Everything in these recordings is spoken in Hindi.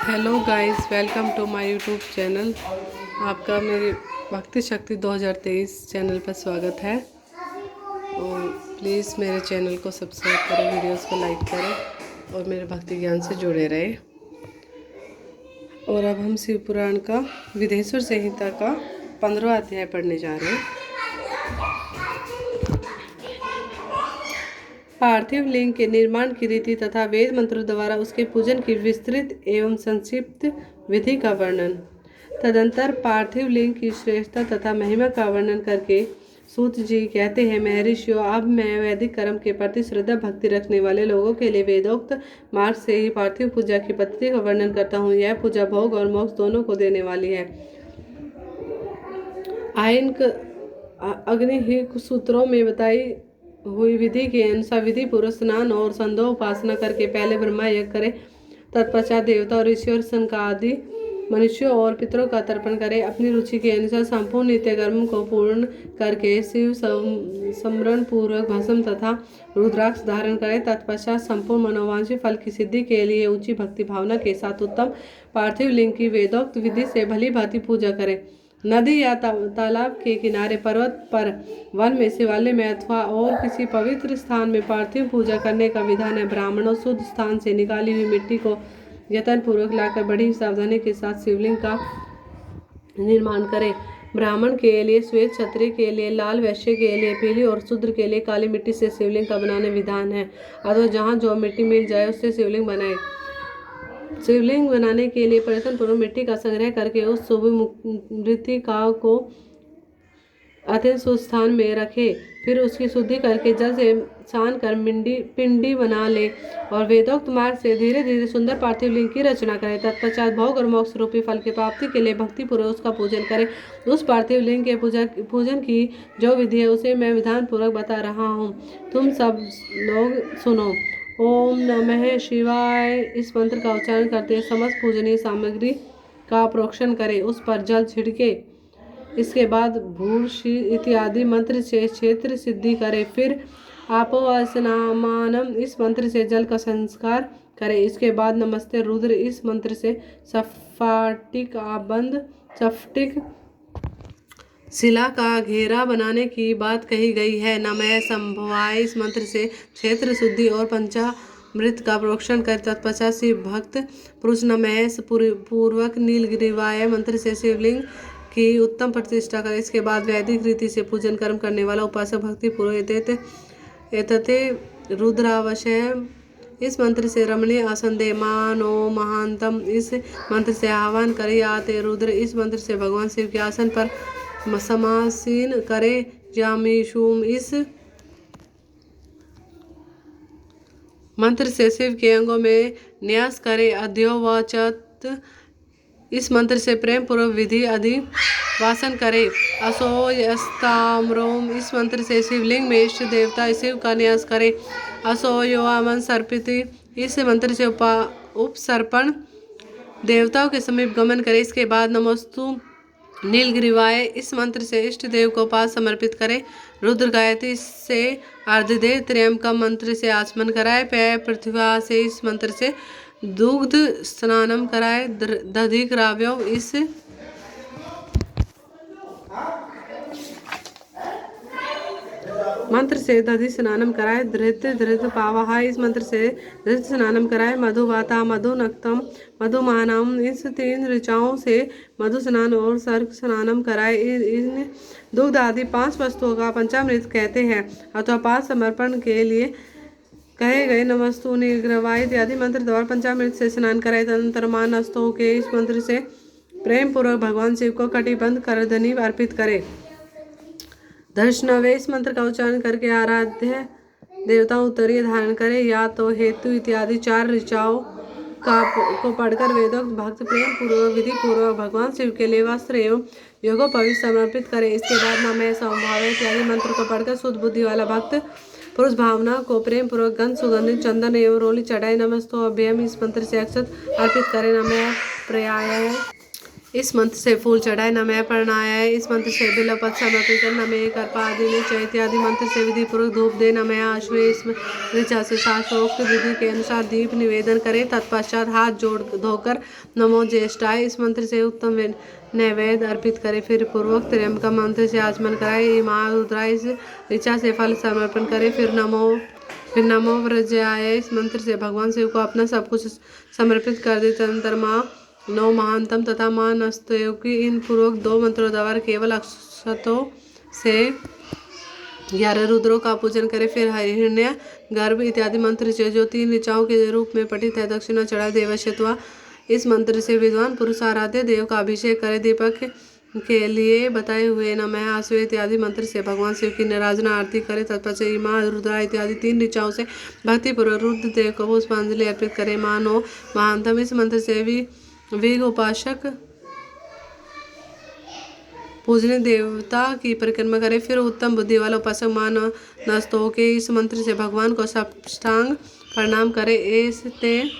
Hello guys, welcome to my YouTube channel. आपका मेरे भक्ति शक्ति 2023 चैनल पर स्वागत है। और प्लीज़ मेरे चैनल को सब्सक्राइब करें, वीडियोस को लाइक करें और मेरे भक्ति ज्ञान से जुड़े रहें। और अब हम शिव पुराण का विदेश्वर संहिता का 15वां अध्याय पढ़ने जा रहे हैं। पार्थिव लिंग के निर्माण की रीति तथा वेद मंत्रों द्वारा उसके पूजन की विस्तृत एवं संक्षिप्त विधि का वर्णन। तदंतर पार्थिव लिंग की श्रेष्ठता तथा महिमा का वर्णन करके सूत जी कहते हैं, महर्षियों, अब मैं वैदिक कर्म के प्रति श्रद्धा भक्ति रखने वाले लोगों के लिए वेदोक्त मार्ग से ही पार्थिव पूजा की पद्धति का वर्णन करता हूँ। यह पूजा भोग और मोक्ष दोनों को देने वाली है। आयन अग्नि सूत्रों में बताई हुई विधि के अनुसार विधि पूर्वक स्नान और संध्या उपासना करके पहले ब्रह्मा यज्ञ करे, तत्पश्चात देवता और ऋषि और सनकादि मनुष्यों और पितरों का तर्पण करे। अपनी रुचि के अनुसार संपूर्ण नित्य कर्म को पूर्ण करके शिव स्मरण पूर्वक भस्म तथा रुद्राक्ष धारण करे। तत्पश्चात संपूर्ण मनोवांछित फल की सिद्धि के लिए ऊंची भक्ति भावना के साथ उत्तम पार्थिव लिंग की वेदोक्त विधि से भली भांति पूजा करे। नदी या तालाब के किनारे, पर्वत पर, वन में, शिवालय में अथवा और किसी पवित्र स्थान में पार्थिव पूजा करने का विधान है। ब्राह्मणों शुद्ध स्थान से निकाली हुई मिट्टी को यत्न पूर्वक लाकर बड़ी सावधानी के साथ शिवलिंग का निर्माण करें। ब्राह्मण के लिए श्वेत, क्षत्रिय के लिए लाल, वैश्य के लिए पीली और शूद्र के लिए काली मिट्टी से शिवलिंग का बनाने विधान है। अथवा जहाँ जो मिट्टी मिल जाए उससे शिवलिंग बनाए। शिवलिंग बनाने के लिए प्रयत्न पूर्वक मिट्टी का संग्रह करके उस शुभ मृत्तिका को अत्यंत शुद्ध स्थान में रखे। फिर उसकी शुद्धि करके जल से स्नान कर पिंडी बना ले और वेदोक्त मार्ग से धीरे धीरे सुंदर पार्थिव लिंग की रचना करे। तत्पश्चात भोग और मोक्ष रूपी फल की प्राप्ति के लिए भक्ति पूर्वक उसका पूजन करे। उस पार्थिव लिंग के पूजन की जो विधि है उसे मैं विधान पूर्वक बता रहा हूँ, तुम सब लोग सुनो। ओम नमः शिवाय इस मंत्र का उच्चारण करते समस्त पूजनीय सामग्री का प्रोक्षण करें, उस पर जल छिड़के। इसके बाद भूर्षि इत्यादि मंत्र से क्षेत्र सिद्धि करें। फिर आपोस्नामानम इस मंत्र से जल का संस्कार करें। इसके बाद नमस्ते रुद्र इस मंत्र से स्फटिक शिला का घेरा बनाने की बात कही गई है। नमः संभवाय इस मंत्र से क्षेत्र शुद्धि और पंचामृत का प्रोक्षण कर। तत्पश्चात शिव भक्त पुरुष नमः पूर्वक नीलगिरिवाय मंत्र से शिवलिंग की उत्तम प्रतिष्ठा कर। इसके बाद वैदिक रीति से पूजन कर्म करने वाला उपासक भक्ति पूर्वक एतते रुद्रावशय इस मंत्र से रमणीय आसन दे। मानो महानतम इस मंत्र से आह्वान करे। आते रुद्र इस मंत्र से भगवान शिव के आसन पर समासीन करे। जामीशूम इस मंत्र से शिव के अंगों में न्यास करे। अध्योवाचत इस मंत्र से प्रेम पूर्वक विधि अधिवासन करे। असोयस्ताम्रोम इस मंत्र से शिवलिंग में इष्ट देवता शिव का न्यास करे। असोयोवामन सर्पिति इस मंत्र से उपसर्पण देवताओं के समीप गमन करे। इसके बाद नमोस्तु नीलगिरिवाय इस मंत्र से इष्ट देव को पास समर्पित करे। रुद्र गायत्री से अर्धदेव त्र्यंबकम मंत्र से आचमन कराए। पै पृथ्वा से इस मंत्र से दुग्ध स्नानम कराए। दधिक्राव्यो इस मंत्र से दधि स्नानम कराए। धृत पावहा इस मंत्र से धृत स्नानम कराए। मधुवाता मधुनक्तम मधुमानम इस 3 ऋचाओं से मधु स्नान और सर्क स्नानम कराए। इन दुग्ध आदि 5 वस्तुओं का पंचामृत कहते हैं अथवा 5 समर्पण के लिए कहे गए। नमस्तु नीलगिरिवाय इत्यादि मंत्र द्वारा पंचामृत से स्नान कराए। तदनंतर मानस्तों के इस मंत्र से प्रेम पूर्वक भगवान शिव को कटिबंध कर धनी अर्पित करे। दर्शनवे इस मंत्र का उच्चारण करके आराध्य देवता उत्तरीय धारण करे। या तो हेतु इत्यादि 4 ऋचाओं को पढ़कर वेदोक्त भक्त प्रेम पूर्वक विधि पूर्वक भगवान शिव के लिए वस्त्र एवं योगोपवीत समर्पित करे। इसके बाद नमः संभावे इत्यादि मंत्र को पढ़कर शुद्ध बुद्धि वाला भक्त पुरुष भावना को प्रेम पूर्वक गंध सुगंधित चंदन एवं रोली चढ़ाए। नमस्तो अभ्यम इस मंत्र से अक्षत अर्पित करे। नमः प्रयाय इस मंत्र से फूल चढ़ाए, नमः प्रणाय, इस मंत्र से बिल्वपत्र समर्पित कर, नमः कर्पादि इत्यादि मंत्र से विधि पूर्वक धूप दे, नमः आश्वे इस ऋचा से शास्त्रोक्त विधि के अनुसार दीप निवेदन करें। तत्पश्चात हाथ जोड़ धोकर नमो ज्येष्ठाय इस मंत्र से उत्तम नैवेद्य अर्पित करें। फिर पूर्वक त्र्यंबक मंत्र से आचमन कराए, महारुद्राय इस ऋचा से फल समर्पण करें। फिर नमो व्रजाय इस मंत्र से भगवान शिव को अपना सब कुछ समर्पित कर दे। तदंतर माँ नौ महानतम तथा माँ नस्तयोगी इन पूर्वक 2 मंत्रों द्वारा केवल अक्षतों से 11 रुद्रों का पूजन करें। फिर हिरण्य गर्भ इत्यादि मंत्र से जो 3 ऋचाओं के रूप में पठित है दक्षिणा चढ़ाए। देवशत्वा इस मंत्र से विद्वान पुरुष आराध्य देव का अभिषेक करें। दीपक के लिए बताए हुए नमः आश्वे इत्यादि मंत्र से भगवान शिव की निराजना आरती करें। तत्पश्चात माँ रुद्रा इत्यादि 3 ऋचाओं से भक्तिपूर्वक रुद्र देव को पुष्पांजलि अर्पित करें। माँ नौ महानतम इस मंत्र से वेग उपासक पूजनीय देवता की परिक्रमा करें। फिर उत्तम बुद्धि वाला उपासक मान नस्तों के इस मंत्र से भगवान को साष्टांग प्रणाम करें। ऐसे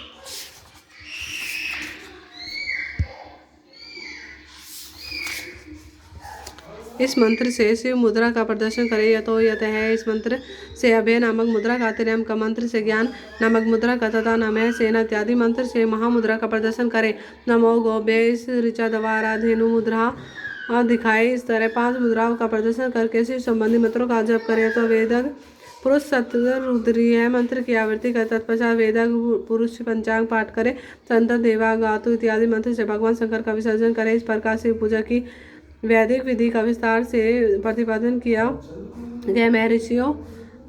इस मंत्र से शिव मुद्रा का प्रदर्शन करें। यतो यत है इस मंत्र से अभय नामक मुद्रा का, त्र्यंबक का मंत्र से ज्ञान नामक मुद्रा का तथा नमः सेना इत्यादि मंत्र से महामुद्रा का प्रदर्शन करें। नमो गोभ्य इस ऋचा द्वारा धेनु मुद्रा दिखाए। इस तरह 5 मुद्राओं का प्रदर्शन करके शिव संबंधी मंत्रों का जप करें। तो वेदक पुरुष सतरुद्रीय मंत्र की आवृत्ति कर तत्पश्चात वेदक पुरुष पंचांग पाठ करें। संत देवा गातु इत्यादि मंत्र से भगवान शंकर का विसर्जन करें। इस प्रकार शिव पूजा की वैदिक विधि का विस्तार से प्रतिपादन किया गया। महर्षियों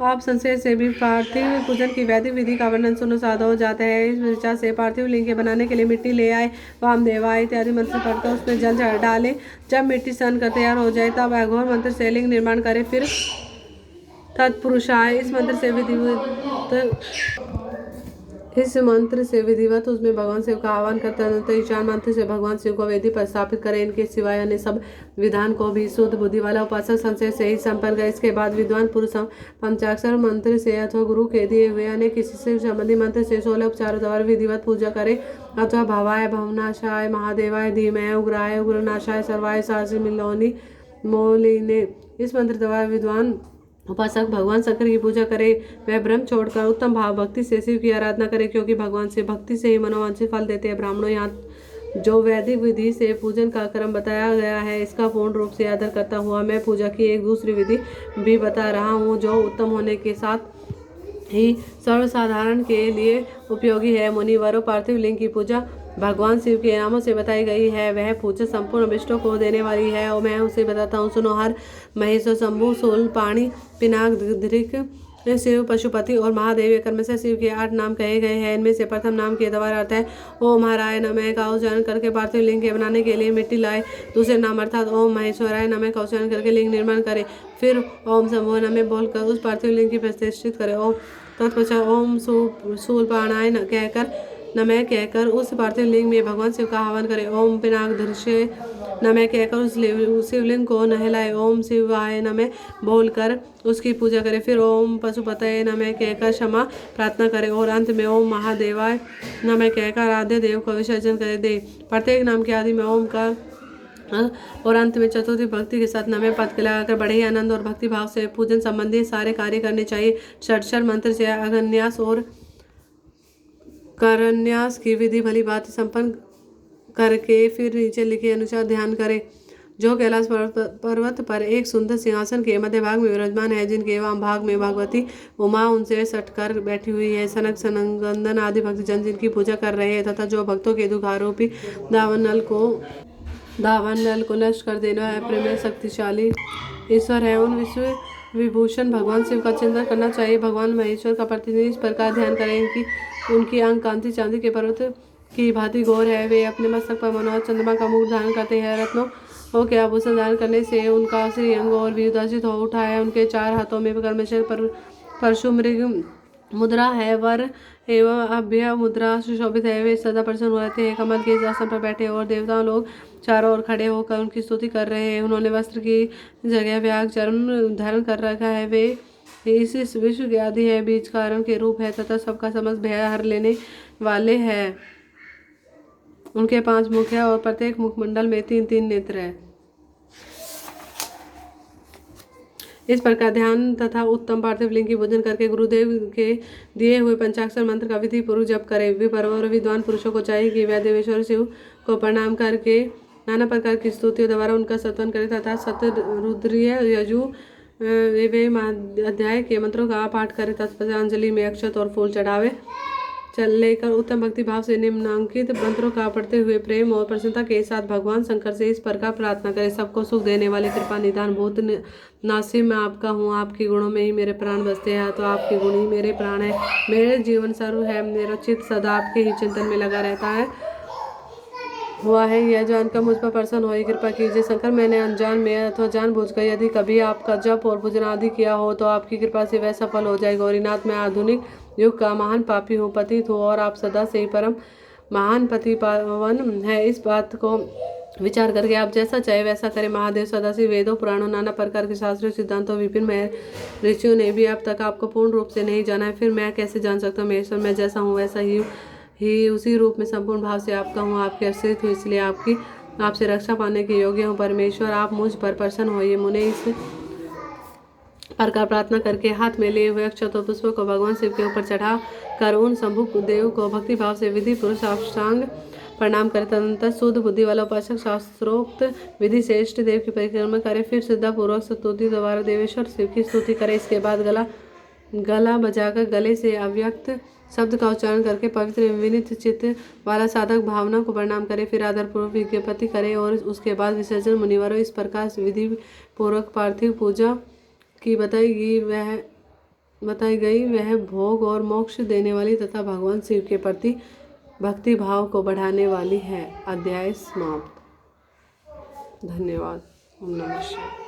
आप संशय से भी पार्थिव पूजन की वैदिक विधि का वर्णन सुनो साधा हो जाता है। इस ऋचा से पार्थिव लिंग के बनाने के लिए मिट्टी ले आए, वामदेवाय इत्यादि मंत्र पढ़कर उसमें जल डाले। जब मिट्टी सन कर तैयार हो जाए तब अघोर मंत्र से लिंग निर्माण करें। फिर तत्पुरुषाय इस मंत्र से विधिवत उसमें भगवान शिव का आह्वान करता है। तो ईशान मंत्र से भगवान शिव को वेदी पर स्थापित करें। इनके सिवाय अन्य सब विधान को भी शुद्ध बुद्धि वाला उपासक संशय से ही संपन्न करे। इसके बाद विद्वान पुरुष पंचाक्षर मंत्र से अथवा गुरु के दिए हुए अन्य किसी से संबंधी मंत्र से 16 उपचारों द्वारा विधिवत पूजा करे। अथवा भवाय भवनाशाय महादेवाय धीमय उग्राय उग्रनाशाय सर्वाय सासी मिलोनी मोलिने इस मंत्र द्वारा विद्वान उपासक भगवान शंकर की पूजा करे। वह ब्रह्म छोड़कर उत्तम भाव भक्ति से शिव की आराधना करे, क्योंकि भगवान से भक्ति से ही मनोवांछित फल देते हैं। ब्राह्मणों यहाँ जो वैदिक विधि से पूजन का क्रम बताया गया है इसका पूर्ण रूप से आदर करता हुआ मैं पूजा की एक दूसरी विधि भी बता रहा हूँ, जो उत्तम होने के साथ ही सर्वसाधारण के लिए उपयोगी है। मुनिवरों, पार्थिव लिंग की पूजा भगवान शिव के नामों से बताई गई है। वह पूजा संपूर्ण अभिष्टों को देने वाली है और मैं उसे बताता हूँ। सुनो, हर महेश्वर, शंभु, शूल, पाणी, पिनाक, धृक, शिव, पशुपति और महादेव क्रमशः शिव के 8 नाम कहे गए हैं। इनमें से प्रथम नाम के द्वारा अर्थ है ओम हराय नमः का उच्चारण करके पार्थिव लिंग के बनाने के लिए मिट्टी लाए। दूसरे नाम अर्थात ओम महेश्वराय नमः का उच्चारण करके लिंग निर्माण करे। फिर ओम शंभु नमः बोलकर उस पार्थिव लिंग की प्रतिष्ठित करे। ओम तत्पश्चात ओम शूलपाणाय नमः कहकर उस पार्थिव लिंग में भगवान शिव का आह्वान करें। ओम पिनाक धृष्य नमः कहकर उस शिवलिंग को नहलाए। ओम शिवाय नमः बोलकर उसकी पूजा करें। फिर ओम पशुपतये नमः कहकर क्षमा प्रार्थना करें और अंत में ओम महादेवाय नमः कहकर आराध्य देव को विसर्जन कर दे। प्रत्येक नाम के आदि में ओम का और अंत में चतुर्थी भक्ति के साथ नमः पद लगाकर बड़े ही आनंद और भक्ति भाव से पूजन संबंधी सारे कार्य करने चाहिए। षट्क्षर मंत्र से अगन्यास और करन्यास की विधि भली बात संपन्न करके फिर नीचे लिखे अनुसार ध्यान करें। जो कैलाश पर्वत पर एक सुंदर सिंहासन के मध्य भाग में विराजमान है, जिनके वाम भाग में भगवती उमा उनसे सटकर बैठी हुई है। सनक सनंदन आदि भक्तजन जिनकी पूजा कर रहे हैं तथा जो भक्तों के दुखारोपी दावन नल को नष्ट कर देना है प्रेम शक्तिशाली ईश्वर है। उन विश्व विभूषण भगवान शिव का चिंतन करना चाहिए। भगवान महेश्वर का प्रतिदिन इस प्रकार ध्यान करें कि उनकी अंग कांति चांदी के पर्वत की भांति गौर है। वे अपने मस्तक पर मनोहर चंद्रमा का मुकुट धारण करते हैं। रत्नों के आभूषण धारण करने से उनका श्रीअंग और भी उदासित हो उठा है। उनके 4 हाथों में कर्मशः परशु मृग मुद्रा है। वर एवं अभ्य मुद्रा सुशोभित है। वे सदा प्रसन्न रहते हैं। कमल के आसन पर बैठे और देवता लोग चारों ओर खड़े होकर उनकी स्तुति कर रहे हैं। उन्होंने वस्त्र की जगह व्याग चरण धारण कर रखा है। वे इस विश्व के आदि है, बीज कारण के रूप है तथा सबका समस्त भय हर लेने वाले हैं। उनके 5 मुख है और प्रत्येक मुखमंडल में 3-3 नेत्र है। इस प्रकार ध्यान तथा उत्तम पार्थिव लिंग की पूजन करके गुरुदेव के दिए हुए पंचाक्षर मंत्र का विधि पूर्वक जप करे। विपर और विद्वान पुरुषों को चाहिए कि वह देवेश्वर शिव को प्रणाम करके नाना प्रकार की स्तुतियों द्वारा उनका स्तवन करे तथा शतरुद्रीय यजु एवं अध्याय के मंत्रों का पाठ करे। तत्पश्चात अंजलि में अक्षत और फूल चढ़ावे लेकर उत्तम भक्ति भाव से निम्नांकित मंत्रों का पढ़ते हुए प्रेम और प्रसन्नता के साथ भगवान शंकर से इस प्रकार प्रार्थना करें। सबको सुख देने वाले कृपा निदान भूत नासी मैं आपका हूँ, आपके गुणों में ही मेरे प्राण बसते हैं, तो आपके गुण ही मेरे प्राण है। मेरे जीवन सर्व है, मेरा चित्त सदा आपके ही चिंतन में लगा रहता है हुआ है। यह जानकर मुझ पर प्रसन्न हो, कृपा कीजिए शंकर। मैंने अनजान में अथवा जानबूझकर यदि कभी आपका जप और पूजन आदि किया हो तो आपकी कृपा से वह सफल हो जाए। गौरीनाथ, मैं आधुनिक युग का महान पापी हूँ, पतित हूँ और आप सदा से ही परम महान पति पावन है। इस बात को विचार करके आप जैसा चाहे वैसा करें। महादेव सदाशिव वेदों पुराणों नाना प्रकार के शास्त्रों सिद्धांतों विभिन्न में ऋषियों ने भी अब तक आपको पूर्ण रूप से नहीं जाना है, फिर मैं कैसे जान सकता हूँ महेश्वर। मैं जैसा हूँ वैसा ही उसी रूप में संपूर्ण भाव से आपका हूँ, आपके आश्रित हूँ, इसलिए आपसे रक्षा पाने के योग्य हूँ। परमेश्वर, आप मुझ पर प्रसन्न होइए। मुने इस प्रकार प्रार्थना करके हाथ में लिए हुए अक्षत और पुष्पों को भगवान शिव के ऊपर चढ़ा कर उन शंभु देव को भक्ति भाव से विधि पुरुष साष्टांग प्रणाम करे। तदनंतर शुद्ध बुद्धि वाला उपासक शास्त्रोक्त विधि से इष्ट देव की परिक्रमा करे। फिर श्रद्धापूर्वक स्तुति द्वारा देवेश्वर शिव की स्तुति करे। इसके बाद गला बजाकर गले से अव्यक्त शब्द का उच्चारण करके पवित्र एवं विनीत चित्त वाला साधक भावना को प्रणाम करे। फिर आदरपूर्वक विज्ञप्ति करे और उसके बाद विसर्जन। मुनिवरों, इस प्रकार विधि पूर्वक पार्थिव पूजा की बताई गई वह भोग और मोक्ष देने वाली तथा भगवान शिव के प्रति भक्ति भाव को बढ़ाने वाली है। अध्याय समाप्त। धन्यवाद। ओम नमः शिवाय।